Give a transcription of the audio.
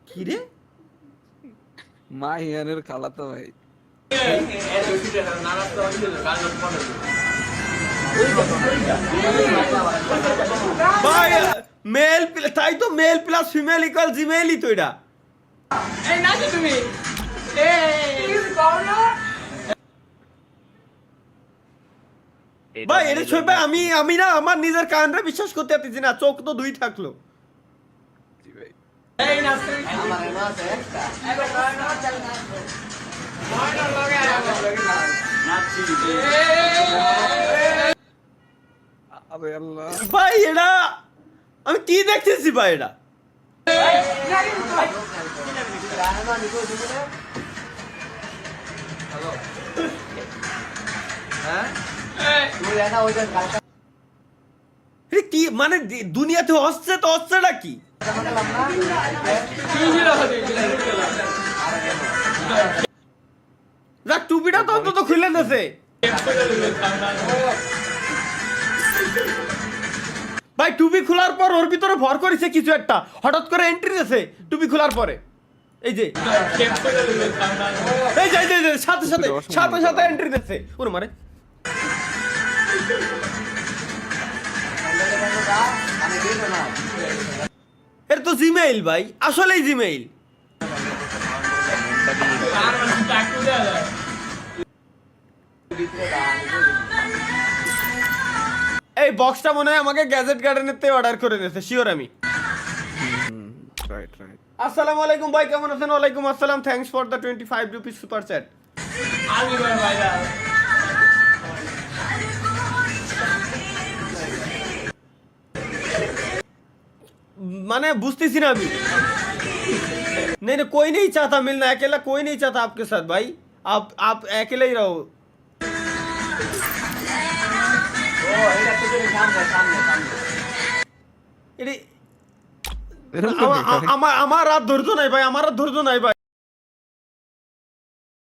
কি রে মাহিয়ানের খালাতো ভাই। ভাই মেল তাই তো, মেল প্লাস ফিমেল ইকুয়াল জিমেলই তো এটা। ভাই এটা ছবি আমি না আমার নিজের কানরে বিশ্বাস করতে পারতেছি না, চোখ তো দুই থাকলো। জি ভাই। আরে আল্লাহ ভাই এটা আমি কি দেখতেছি ভাই এটা। এটা কি মানে দুনিয়াতে হচ্ছে তো হচ্ছেটা কি? টুপিটা তো অন্তত খুলে দিয়েছে ভাই। টুপি খোলার পর ওর ভিতরে ভর করেছে কিছু একটা, হঠাৎ করে এন্ট্রি দিয়েছে টুপি খোলার পরে। এই যে সাথে সাথে সাথে সাথে এন্ট্রি দিয়েছে ওর মারে। এটা তো জিমেইল ভাই, আসলেই জিমেইল। এই বক্সটা মনে হয় আমাকে গ্যাজেট গার্ডেনের থেকে অর্ডার করে দিয়েছে, শিওর আমি। Right right. আসসালামু আলাইকুম ভাই, কেমন আছেন? ওয়ালাইকুম আসসালাম, thanks for the 25 rupees super chat. মানে बुझतेसी ना अभी। नहीं नहीं कोई नहीं चाहता मिलना, अकेला कोई नहीं चाहता आपके साथ भाई। आप अकेले ही रहो। আমার আর ধৈর্য নাই ভাই, আমার আর ধৈর্য নাই ভাই।